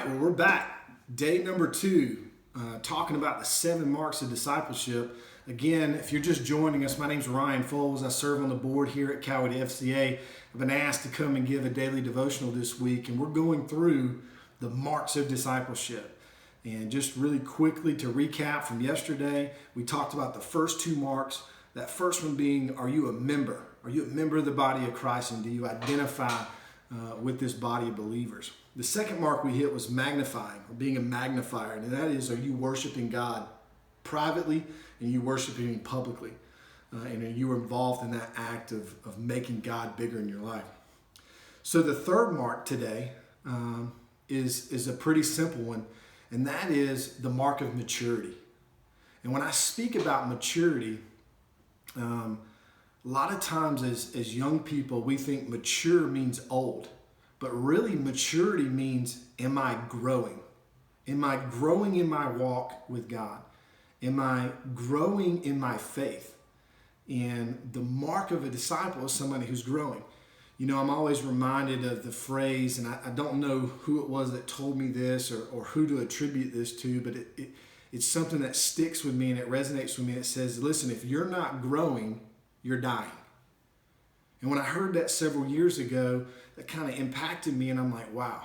right, well, we're back. Day number 2, talking about the 7 marks of discipleship. Again, if you're just joining us, my name's Ryan Foles. I serve on the board here at Coweta FCA. I've been asked to come and give a daily devotional this week, and we're going through the marks of discipleship. And just really quickly to recap from yesterday, we talked about the first 2 marks. That first one being, are you a member? Are you a member of the body of Christ, and do you identify with this body of believers? The second mark we hit was magnifying, or being a magnifier, and that is, are you worshiping God privately and you worshiping Him publicly? And are you involved in that act of making God bigger in your life? So the third mark today is a pretty simple one, and that is the mark of maturity. And when I speak about maturity, a lot of times as young people, we think mature means old. But really, maturity means, am I growing? Am I growing in my walk with God? Am I growing in my faith? And the mark of a disciple is somebody who's growing. You know, I'm always reminded of the phrase, and I don't know who it was that told me this or who to attribute this to, but it's something that sticks with me and it resonates with me. It says, listen, if you're not growing, you're dying. And when I heard that several years ago, that kind of impacted me, and I'm like, wow.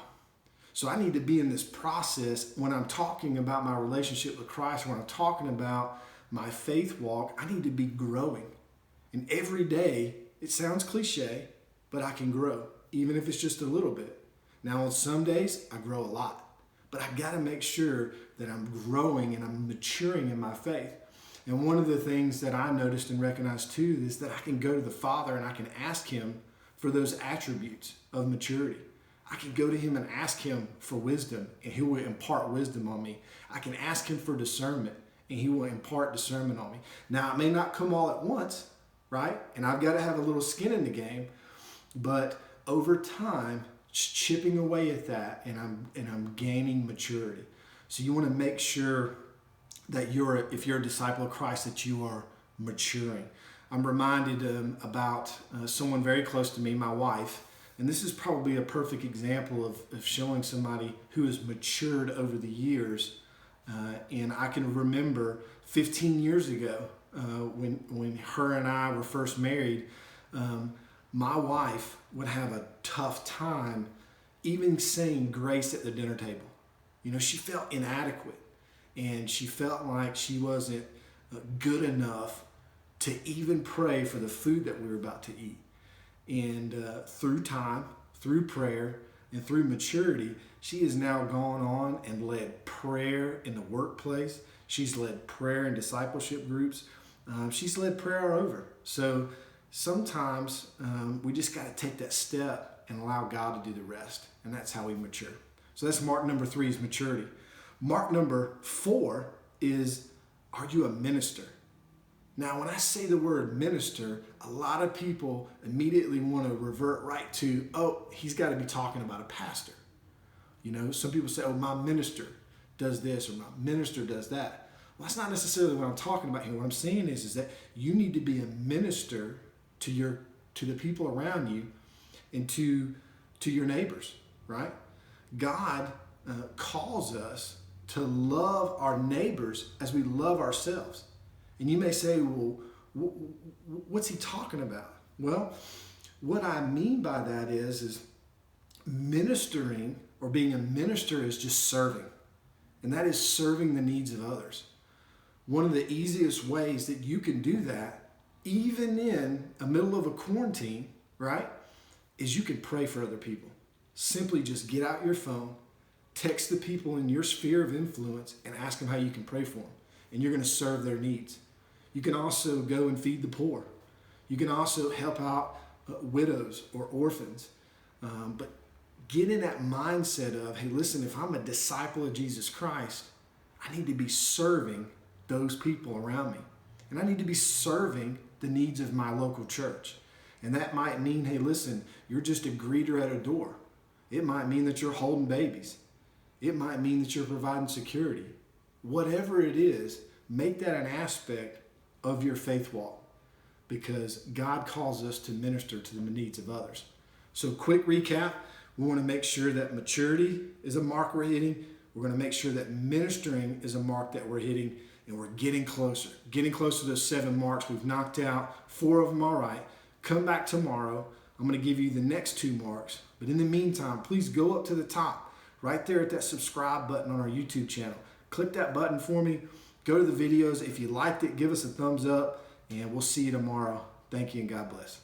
So I need to be in this process when I'm talking about my relationship with Christ, when I'm talking about my faith walk, I need to be growing. And every day, it sounds cliche, but I can grow, even if it's just a little bit. Now, on some days, I grow a lot, but I got to make sure that I'm growing and I'm maturing in my faith. And one of the things that I noticed and recognized too is that I can go to the Father and I can ask Him for those attributes of maturity. I can go to Him and ask Him for wisdom, and He will impart wisdom on me. I can ask Him for discernment, and He will impart discernment on me. Now, it may not come all at once, right? And I've got to have a little skin in the game, but over time, just chipping away at that, and I'm gaining maturity. So you want to make sure that if you're a disciple of Christ, that you are maturing. I'm reminded about someone very close to me, my wife, and this is probably a perfect example of showing somebody who has matured over the years. And I can remember 15 years ago when her and I were first married, my wife would have a tough time even saying grace at the dinner table. You know, she felt inadequate. And she felt like she wasn't good enough to even pray for the food that we were about to eat. And through time, through prayer, and through maturity, she has now gone on and led prayer in the workplace. She's led prayer in discipleship groups. She's led prayer all over. So sometimes we just got to take that step and allow God to do the rest. And that's how we mature. So that's mark number 3 is maturity. Mark number 4 is, are you a minister? Now, when I say the word minister, a lot of people immediately want to revert right to, oh, he's got to be talking about a pastor. You know, some people say, oh, my minister does this or my minister does that. Well, that's not necessarily what I'm talking about here. What I'm saying is that you need to be a minister to the people around you and to your neighbors, right? God calls us to love our neighbors as we love ourselves. And you may say, well, what's he talking about? Well, what I mean by that is ministering, or being a minister, is just serving. And that is serving the needs of others. One of the easiest ways that you can do that, even in the middle of a quarantine, right, is you can pray for other people. Simply just get out your phone, text the people in your sphere of influence, and ask them how you can pray for them. And you're going to serve their needs. You can also go and feed the poor. You can also help out widows or orphans. But get in that mindset of, hey, listen, if I'm a disciple of Jesus Christ, I need to be serving those people around me. And I need to be serving the needs of my local church. And that might mean, hey, listen, you're just a greeter at a door. It might mean that you're holding babies. It might mean that you're providing security. Whatever it is, make that an aspect of your faith walk, because God calls us to minister to the needs of others. So quick recap, We want to make sure that maturity is a mark we're hitting. We're going to make sure that ministering is a mark that we're hitting, and we're getting closer to those 7 marks. We've knocked out 4 of them all right. Come back tomorrow. I'm going to give you the next 2 marks. But in the meantime, please go up to the top, right there at that subscribe button on our YouTube channel. Click that button for me. Go to the videos. If you liked it, give us a thumbs up, and we'll see you tomorrow. Thank you, and God bless.